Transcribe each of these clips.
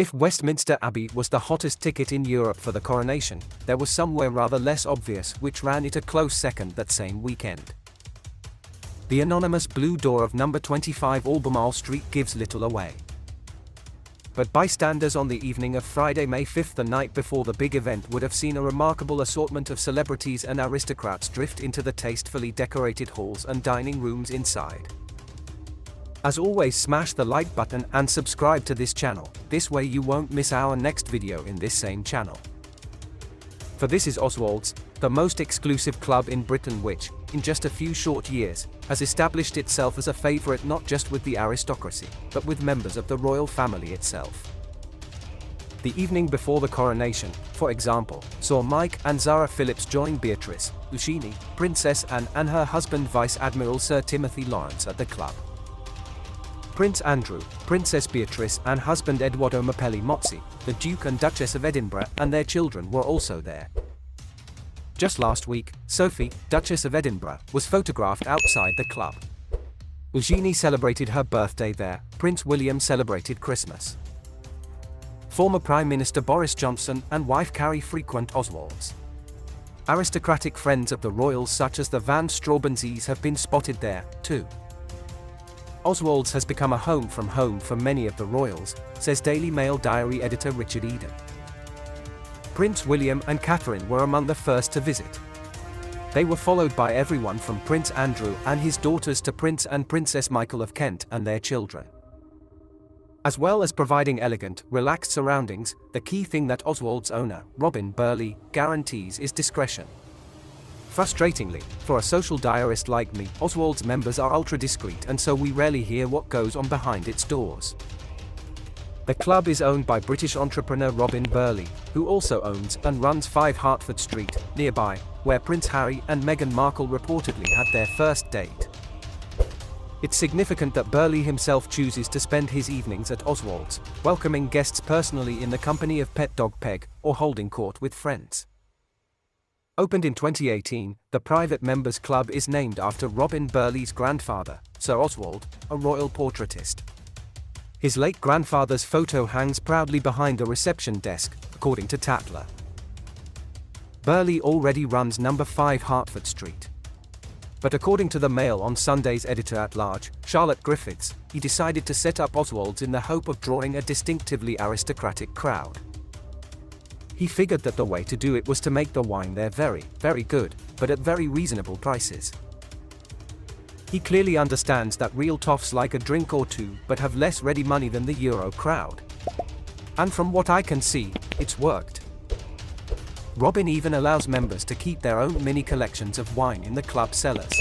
If Westminster Abbey was the hottest ticket in Europe for the coronation, there was somewhere rather less obvious which ran it a close second that same weekend. The anonymous blue door of number 25 Albemarle Street gives little away. But bystanders on the evening of Friday, May 5, the night before the big event, would have seen a remarkable assortment of celebrities and aristocrats drift into the tastefully decorated halls and dining rooms inside. As always, smash the like button and subscribe to this channel, this way you won't miss our next video in this same channel. For this is Oswald's, the most exclusive club in Britain which, in just a few short years, has established itself as a favourite not just with the aristocracy, but with members of the royal family itself. The evening before the coronation, for example, saw Mike and Zara Phillips join Beatrice, Eugenie, Princess Anne and her husband Vice Admiral Sir Timothy Lawrence at the club. Prince Andrew, Princess Beatrice and husband Edoardo Mapelli Mozzi, the Duke and Duchess of Edinburgh and their children were also there. Just last week, Sophie, Duchess of Edinburgh, was photographed outside the club. Eugenie celebrated her birthday there, Prince William celebrated Christmas. Former Prime Minister Boris Johnson and wife Carrie frequent Oswald's. Aristocratic friends of the royals such as the Van Straubenzes have been spotted there, too. Oswald's has become a home for many of the royals, says Daily Mail diary editor Richard Eden. Prince William and Catherine were among the first to visit. They were followed by everyone from Prince Andrew and his daughters to Prince and Princess Michael of Kent and their children. As well as providing elegant, relaxed surroundings, the key thing that Oswald's owner, Robin Burleigh, guarantees is discretion. Frustratingly, for a social diarist like me, Oswald's members are ultra discreet and so we rarely hear what goes on behind its doors. The club is owned by British entrepreneur Robin Burleigh, who also owns and runs 5 Hertford Street, nearby, where Prince Harry and Meghan Markle reportedly had their first date. It's significant that Burleigh himself chooses to spend his evenings at Oswald's, welcoming guests personally in the company of pet dog Peg, or holding court with friends. Opened in 2018, the private members club is named after Robin Burleigh's grandfather, Sir Oswald, a royal portraitist. His late grandfather's photo hangs proudly behind the reception desk, according to Tatler. Burleigh already runs number 5 Hertford Street. But according to the Mail on Sunday's editor-at-large, Charlotte Griffiths, he decided to set up Oswald's in the hope of drawing a distinctively aristocratic crowd. He figured that the way to do it was to make the wine there very, very good, but at very reasonable prices. He clearly understands that real toffs like a drink or two but have less ready money than the Euro crowd. And from what I can see, it's worked. Robin even allows members to keep their own mini collections of wine in the club cellars.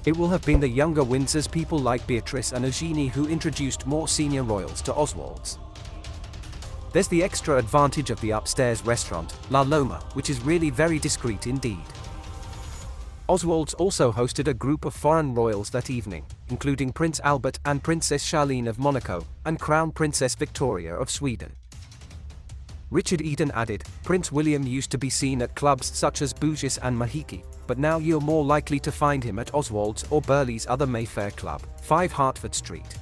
It will have been the younger Windsor's people like Beatrice and Eugenie who introduced more senior royals to Oswald's. There's the extra advantage of the upstairs restaurant, La Loma, which is really very discreet indeed. Oswald's also hosted a group of foreign royals that evening, including Prince Albert and Princess Charlene of Monaco, and Crown Princess Victoria of Sweden. Richard Eden added, Prince William used to be seen at clubs such as Bougis and Mahiki, but now you're more likely to find him at Oswald's or Burleigh's other Mayfair club, 5 Hertford Street.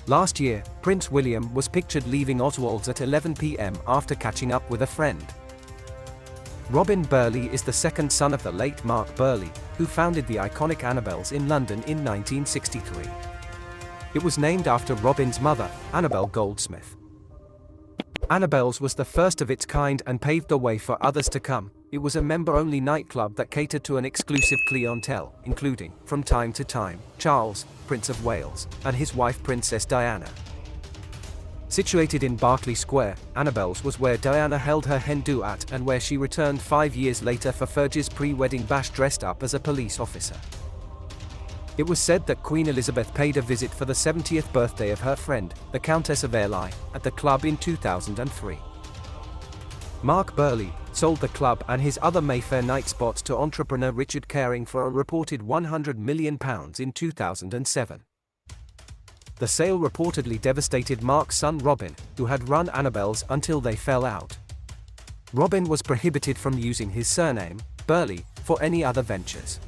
Last year, Prince William was pictured leaving Oswald's at 11 p.m. after catching up with a friend. Robin Burleigh is the second son of the late Mark Burleigh, who founded the iconic Annabelle's in London in 1963. It was named after Robin's mother, Annabel Goldsmith. Annabelle's was the first of its kind and paved the way for others to come. It was a member-only nightclub that catered to an exclusive clientele, including, from time to time, Charles, Prince of Wales, and his wife Princess Diana. Situated in Berkeley Square, Annabelle's was where Diana held her hen do at and where she returned 5 years later for Fergie's pre-wedding bash dressed up as a police officer. It was said that Queen Elizabeth paid a visit for the 70th birthday of her friend, the Countess of Airlie, at the club in 2003. Mark Burleigh sold the club and his other Mayfair night spots to entrepreneur Richard Caring for a reported £100 million in 2007. The sale reportedly devastated Mark's son Robin, who had run Annabelle's until they fell out. Robin was prohibited from using his surname, Burleigh, for any other ventures.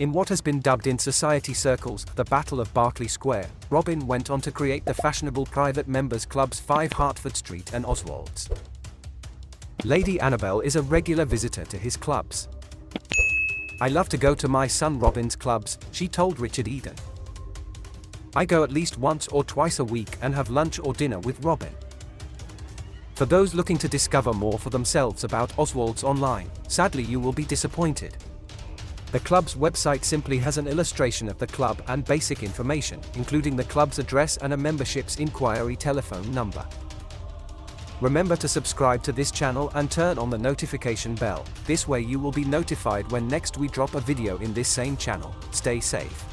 In what has been dubbed in society circles, the Battle of Berkeley Square, Robin went on to create the fashionable private members clubs 5 Hertford Street and Oswald's. Lady Annabelle is a regular visitor to his clubs. "I love to go to my son Robin's clubs," she told Richard Eden. "I go at least once or twice a week and have lunch or dinner with Robin." For those looking to discover more for themselves about Oswald's online, sadly you will be disappointed. The club's website simply has an illustration of the club and basic information, including the club's address and a membership's inquiry telephone number. Remember to subscribe to this channel and turn on the notification bell. This way you will be notified when next we drop a video in this same channel. Stay safe.